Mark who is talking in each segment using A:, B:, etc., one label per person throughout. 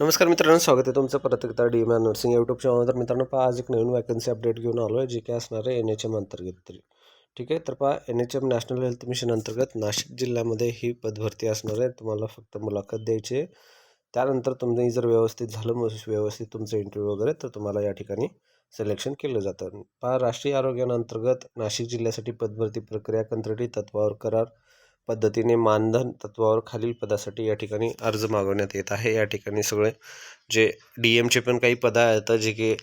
A: नमस्कार मित्रांनो, स्वागत आहे तुमचं परत एकदा डी.एम.आर नर्सिंग यूट्यूब चॅनल. तर मित्रांनो पहा, आज एक नवीन वॅकन्सी अपडेट घेऊन आलो आहे, जी काय असणार आहे NHM अंतर्गत. तरी ठीक आहे. तर पहा, NHM नॅशनल हेल्थ मिशन अंतर्गत नाशिक जिल्ह्यामध्ये ही पदभरती असणार आहे. तुम्हाला फक्त मुलाखत द्यायची आहे. त्यानंतर तुम्ही जर व्यवस्थित झालं, व्यवस्थित तुमचं इंटरव्ह्यू वगैरे, तर तुम्हाला या ठिकाणी सिलेक्शन केलं जातं. पहा, राष्ट्रीय आरोग्याअंतर्गत नाशिक जिल्ह्यासाठी पदभरती प्रक्रिया कंत्राटी तत्वावर करार पद्धतीने मानधन तत्वावर खालील पदासाठी या ठिकाणी अर्ज मागवण्यात येत आहे. या ठिकाणी सगळे जे DMचे पण काही पदं आहेत, जे की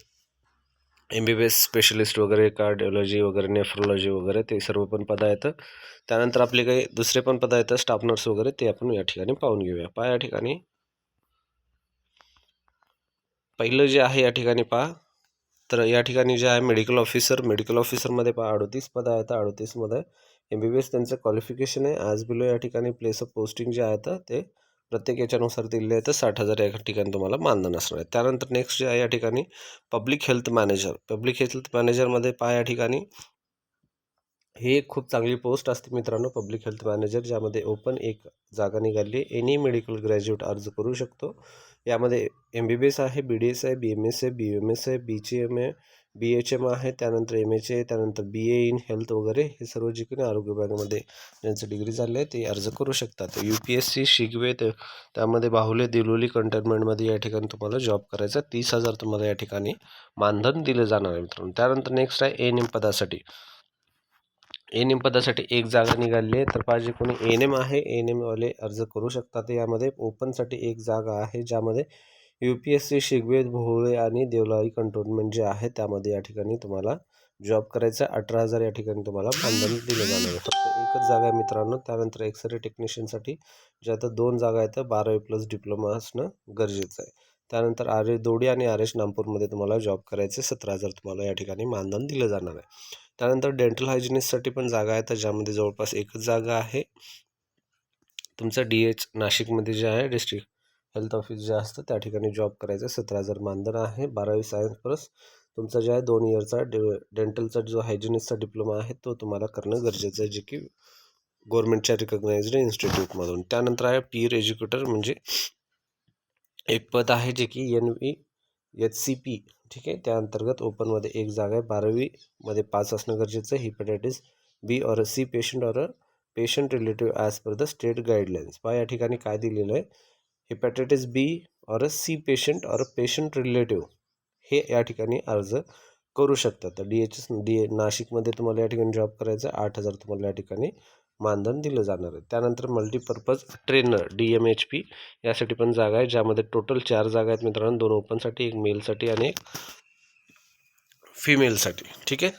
A: MBBS स्पेशलिस्ट वगैरे, कार्डिओलॉजी वगैरे, नेफ्रोलॉजी वगैरे, ते सर्व पण पदं आहेत. त्यानंतर आपले काही दुसरे पण पदं आहेत, स्टाफ नर्स वगैरे, ते आपण या ठिकाणी पाहून घेऊया. पहा, या ठिकाणी पहिलं जे आहे या ठिकाणी पहा, तर या ठिकाणी जे आहे मेडिकल ऑफिसरमध्ये पहा 38 पदं आहेत. 38मध्ये MBBS त्यांचं क्वालिफिकेशन आहे. ॲज बिलो या ठिकाणी प्लेस ऑफ पोस्टिंग जे आहेत ते प्रत्येक याच्यानुसार दिले आहेत. 60,000 या ठिकाणी तुम्हाला मानधन असणार आहे. त्यानंतर नेक्स्ट जे आहे या ठिकाणी पब्लिक हेल्थ मॅनेजरमध्ये पहा, या ठिकाणी ही एक खूप चांगली पोस्ट असते मित्रांनो, पब्लिक हेल्थ मॅनेजर, ज्यामध्ये ओपन एक जागा निघाली. एनी मेडिकल ग्रॅज्युएट अर्ज करू शकतो. यामध्ये MBBS आहे, BDS आहे, BMS आहे, BMS आहे, BCM आहे, BHM आहे, त्यानंतर MH आहे, त्यानंतर BA इन हेल्थ वगैरे, हे सर्व जे काही आरोग्य विभागामध्ये ज्यांचं डिग्री झाले आहे ते अर्ज करू शकतात. UPSC शिगवे, त्यामध्ये बाहुले दिलोली कंटेनमेंटमध्ये या ठिकाणी तुम्हाला जॉब करायचा. 30,000 तुम्हाला या ठिकाणी मानधन दिलं जाणार आहे मित्रांनो. त्यानंतर नेक्स्ट आहे ANM पदासाठी. ANM पदासाठी एक जागा निघाली आहे. तर पाहिजे कोणी ANM आहे, ANM वाले अर्ज करू शकतात. यामध्ये ओपनसाठी एक जागा आहे, ज्यामध्ये UPSC शिगवे, भोवळे आणि देवळाई कंटोनमेंट जे आहे त्यामध्ये या ठिकाणी तुम्हाला जॉब करायचा. 18,000 या ठिकाणी तुम्हाला मानधन दिलं जाणार आहे. फक्त एकच जागा आहे मित्रांनो. त्यानंतर एक्सरे टेक्निशियनसाठी जे आता 2 जागा आहेत, 12वी+ डिप्लोमा असणं गरजेचं आहे. त्यानंतर RS दोडी आणि RS नागपूरमध्ये तुम्हाला जॉब करायचे. 17,000 तुम्हाला या ठिकाणी मानधन दिलं जाणार आहे. त्यानंतर डेंटल हायजिनिस्टसाठी पण जागा आहे, तर ज्यामध्ये जवळपास एकच जागा आहे. तुमचं DH नाशिकमध्ये जे आहे डिस्ट्रिक्ट हेल्थ ऑफिस जे असतं त्या ठिकाणी जॉब करायचं. 17,000 मानधन आहे. 12वी सायन्स प्लस तुमचा जे आहे 2 इयरचा डेंटलचा जो हायजिनिस्टचा डिप्लोमा आहे तो तुम्हाला करणं गरजेचं आहे, जे की गव्हर्नमेंटच्या रिकग्नाइज्ड इन्स्टिट्यूटमधून. त्यानंतर आहे पीर एज्युकेटर, म्हणजे एक पद आहे जे की NVHCP, ठीक आहे. त्या अंतर्गत ओपनमध्ये एक जागा आहे. 12वीमध्ये पास असणं गरजेचं आहे. हेपॅटायटिस B और C पेशंट और patient relative as per the state guidelines. पहा, या ठिकाणी काय दिलेलं आहे, हेपॅटायटिस B और C पेशंट और पेशंट रिलेटिव्ह हे या ठिकाणी अर्ज करू शकतात. तर नाशिकमध्ये तुम्हाला या ठिकाणी जॉब करायचा. 8,000 तुम्हाला या ठिकाणी मानधन दिलं जाणार आहे. त्यानंतर मल्टीपर्पज ट्रेनर DMHP यासाठी पण जागा आहे, ज्यामध्ये टोटल 4 जागा आहेत मित्रांनो. 2 ओपनसाठी, एक मेलसाठी आणि एक फिमेलसाठी, ठीक आहे.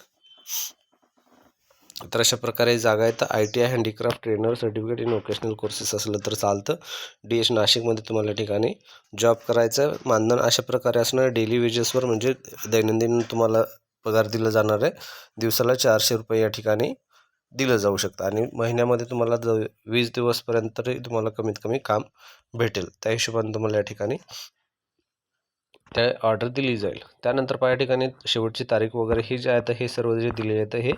A: तर अशा प्रकारे जागा आहेत. ITI handicraft trainer certificate in vocational courses असलं तर चालतं. DH नाशिकमध्ये तुम्हाला या ठिकाणी जॉब करायचं. मानधन अशा प्रकारे असणार, डेली वेजेसवर, म्हणजे दैनंदिन तुम्हाला पगार दिला जाणार आहे. दिवसाला 400 रुपये या ठिकाणी दिलं जाऊ शकतं आणि महिन्यामध्ये तुम्हाला 20 दिवसपर्यंत तरी तुम्हाला कमीत कमी काम भेटेल. त्या हिशोबाने तुम्हाला या ठिकाणी त्या ऑर्डर दिली जाईल. त्यानंतर पहा, या ठिकाणी शेवटची तारीख वगैरे ही जे आहे तर हे सर्व जे दिलेले आहेत हे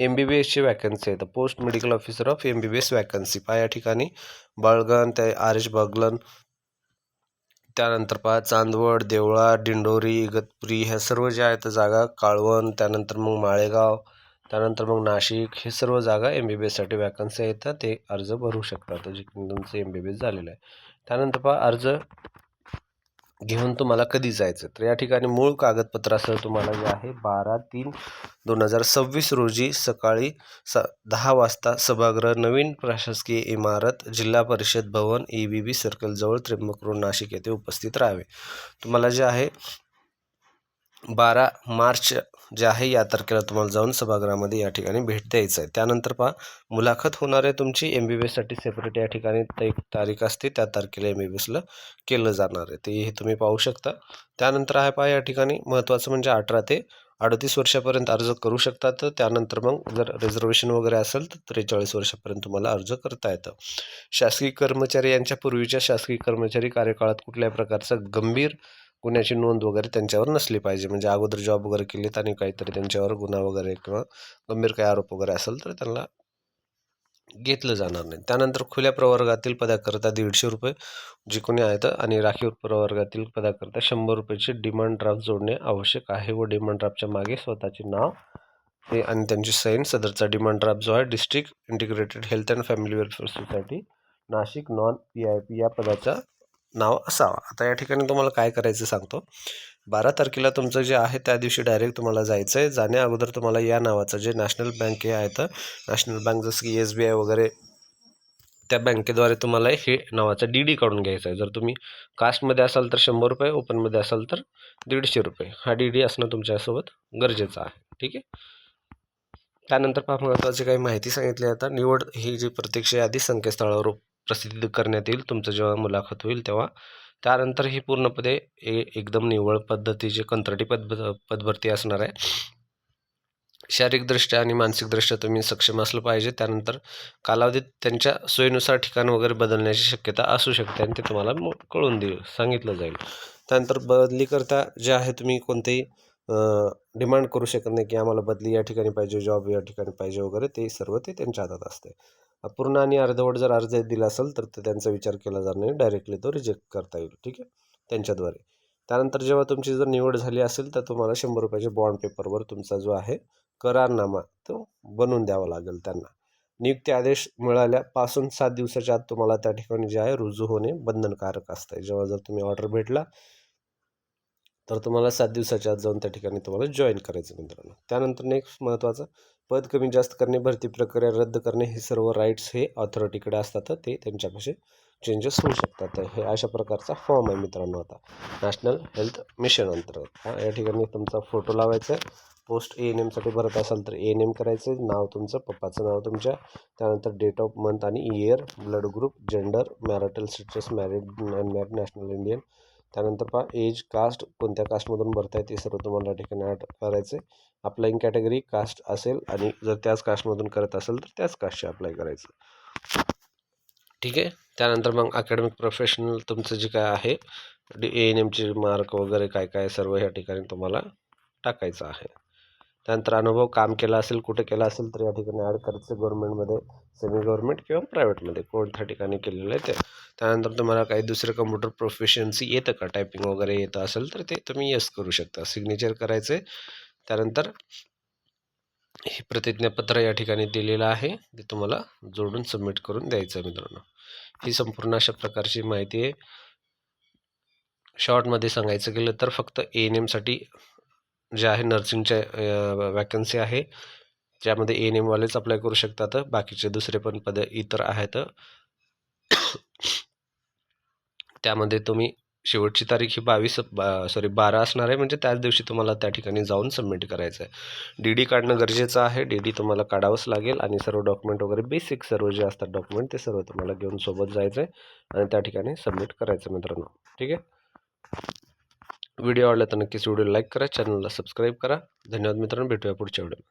A: MBBSची वॅकन्सी आहे. तर post medical officer of MBBS vacancy. पहा, या ठिकाणी बळगण, त्या RH बगलन, त्यानंतर पहा चांदवड, देवळा, दिंडोरी, इगतपुरी, ह्या सर्व ज्या आहेत जागा, काळवण, त्यानंतर मग माळेगाव, त्यानंतर मग नाशिक, हे सर्व जागा MBBSसाठी वॅकन्सी आहेत. ते अर्ज भरू शकतात जे तुमचं MBBS झालेलं आहे. त्यानंतर पहा, अर्ज घेऊन तुम्हाला कधी जायचं. तर या ठिकाणी मूळ कागदपत्रासह तुम्हाला जे आहे 12/3/2026 रोजी सकाळी 10 वाजता सभागृह, नवीन प्रशासकीय इमारत, जिल्हा परिषद भवन, EBB सर्कल जवळ, त्र्यंबक रोड, नाशिक येथे उपस्थित राहावे. तुम्हाला जे आहे 12 मार्च जे आहे या तारखेला तुम्हाला जाऊन सभागृहामध्ये या ठिकाणी भेट द्यायचं आहे. त्यानंतर पहा, मुलाखत होणार आहे तुमची MBBSसाठी सेपरेट या ठिकाणी एक तारीख असते, त्या तारखेला MBBSला केलं जाणार आहे. ते हे तुम्ही पाहू शकता. त्यानंतर आहे पहा, या ठिकाणी महत्त्वाचं म्हणजे 18 ते 38 वर्षापर्यंत अर्ज करू शकतात. त्यानंतर मग जर रिझर्वेशन वगैरे असेल तर 43 वर्षापर्यंत तुम्हाला अर्ज करता येतं. शासकीय कर्मचारी यांच्या पूर्वीच्या शासकीय कर्मचारी कार्यकाळात कुठल्याही प्रकारचं गंभीर गुन्ह्याची नोंद वगैरे त्यांच्यावर नसली पाहिजे. म्हणजे अगोदर जॉब वगैरे केलेत आणि काहीतरी त्यांच्यावर गुन्हा वगैरे किंवा गंभीर काही आरोप वगैरे असेल तर त्यांना घेतलं जाणार नाही. त्यानंतर खुल्या प्रवर्गातील पदाकरता ₹150 जे कोणी आहेत आणि राखीव प्रवर्गातील पदाकरता ₹100ची डिमांड ड्राफ्ट जोडणे आवश्यक आहे व डिमांड ड्राफ्टच्या मागे स्वतःचे नाव हे आणि त्यांची साईन. सदरचा डिमांड ड्राफ्ट जो आहे district integrated health and family welfare society Nashik non PIP या पदाचा नाव असावा. आता या ठिकाणी तुम्हाला काय करायचं सांगतो. 12 तारखेला तुमचं जे आहे त्या दिवशी डायरेक्ट तुम्हाला जायचं आहे. जाण्या अगोदर तुम्हाला या नावाचं जे नॅशनल बँक हे आहेत, नॅशनल बँक जसं की SBI वगैरे त्या बँकेद्वारे तुम्हाला हे नावाचा DD काढून घ्यायचा आहे. जर तुम्ही कास्टमध्ये असाल तर ₹100, ओपनमध्ये असाल तर ₹150 हा DD असणं तुमच्यासोबत गरजेचं आहे. ठीक आहे. त्यानंतर फार महत्त्वाची काही माहिती सांगितली. आता निवड ही जी प्रत्यक्ष यादी संकेतस्थळावर प्रसिद्ध करण्यात येईल तुमचं जेव्हा मुलाखत होईल तेव्हा. त्यानंतर ही पूर्णपणे एकदम निव्वळ पद्धतीची कंत्राटी पदभरती असणार आहे. शारीरिकदृष्ट्या आणि मानसिकदृष्ट्या तुम्ही सक्षम असलं पाहिजे. त्यानंतर कालावधीत त्यांच्या सोयीनुसार ठिकाण वगैरे बदलण्याची शक्यता असू शकते आणि ते तुम्हाला कळून सांगितलं जाईल. त्यानंतर बदलीकरता जे आहे तुम्ही कोणतेही डिमांड करू शकत नाही की आम्हाला बदली या ठिकाणी पाहिजे, जॉब या ठिकाणी पाहिजे वगैरे. ते सर्व ते त्यांच्या हातात असते. अपूर्ण आणि अर्धवट जर अर्ज दिला असेल तर त्यांचा विचार केला जाणार नाही, डायरेक्टली तो रिजेक्ट करता येईल. ठीक आहे, त्यांच्याद्वारे. त्यानंतर जेव्हा तुमची जर निवड झाली असेल तर तुम्हाला ₹100 बॉन्ड पेपरवर तुमचा जो आहे करारनामा तो बनवून द्यावा लागेल त्यांना. नियुक्ती आदेश मिळाल्यापासून 7 दिवसाच्या आत तुम्हाला त्या ठिकाणी जे आहे रुजू होणे बंधनकारक असते. जेव्हा जर तुम्ही ऑर्डर भेटला तर तुम्हाला 7 दिवसाच्या आत जाऊन त्या ठिकाणी तुम्हाला जॉईन करायचं मित्रांनो. त्यानंतर नेक्स्ट महत्त्वाचं, पद कमी जास्त करणे, भरती प्रक्रिया रद्द करणे हे सर्व राईट्स हे ऑथॉरिटीकडे असतात. ते त्यांच्यापाशी चेंजेस होऊ शकतात. हे अशा प्रकारचा फॉर्म आहे मित्रांनो. आता नॅशनल हेल्थ मिशन अंतर्गत या ठिकाणी तुमचा फोटो लावायचा आहे. पोस्ट ANMसाठी भरत असाल तर ANM करायचं आहे. नाव तुमचं, पप्पाचं नाव तुमच्या, त्यानंतर डेट ऑफ मंथ आणि year, blood group, gender, marital status, married, unmarried, national Indian. त्यानंतर एज, कास्ट, कोणत्या कास्टमधून भरताय ते सर्व तुम्हाला या ठिकाणी ॲड करायचं आहे. अप्लाइंग कॅटेगरी कास्ट असेल आणि जर त्याच कास्टमधून करत असेल तर त्याच कास्टचे अप्लाय करायचं. ठीक आहे. त्यानंतर मग अकॅडमिक प्रोफेशनल तुमचं जे काय आहे ANMचे मार्क वगैरे काय काय सर्व ह्या ठिकाणी तुम्हाला टाकायचं आहे. त्यानंतर अनुभव, काम केला असेल, कुठे केला असेल तर या ठिकाणी ॲड करायचं. गव्हर्नमेंटमध्ये, सेमी गव्हर्नमेंट किंवा प्रायव्हेटमध्ये कोणत्या ठिकाणी केलेलं आहे ते. त्यानंतर तुम्हाला काही दुसरं कम्प्युटर प्रोफिशियन्सी येतं का, टायपिंग वगैरे येतं असेल तर ते तुम्ही यस करू शकता. सिग्नेचर करायचं आहे. त्यानंतर हे प्रतिज्ञापत्र या ठिकाणी दिलेलं आहे, ते तुम्हाला जोडून सबमिट करून द्यायचं मित्रांनो. ही संपूर्ण अशा प्रकारची माहिती आहे. शॉर्टमध्ये सांगायचं गेलं तर फक्त ANMसाठी जे आहे नर्सिंगच्या वॅकन्सी आहे, ज्यामध्ये ANMवालेच अप्लाय करू शकतात. बाकीचे दुसरे पण पद इतर आहेत. त्यामध्ये तुम्ही शेवटची तारीख ही 12 असणार आहे. म्हणजे त्याच दिवशी तुम्हाला त्या ठिकाणी जाऊन सबमिट करायचं आहे. DD काढणं गरजेचं आहे. DD तुम्हाला काढावंच लागेल आणि सर्व डॉक्युमेंट वगैरे बेसिक सर्व जे असतात डॉक्युमेंट ते सर्व तुम्हाला घेऊन सोबत जायचं आहे आणि त्या ठिकाणी सबमिट करायचं मित्रांनो. ठीक आहे. व्हिडिओ आवडला तर नक्कीच व्हिडिओ लाईक करा, चॅनलला सबस्क्राईब करा. धन्यवाद मित्रांनो, भेटूया पुढच्या व्हिडिओ.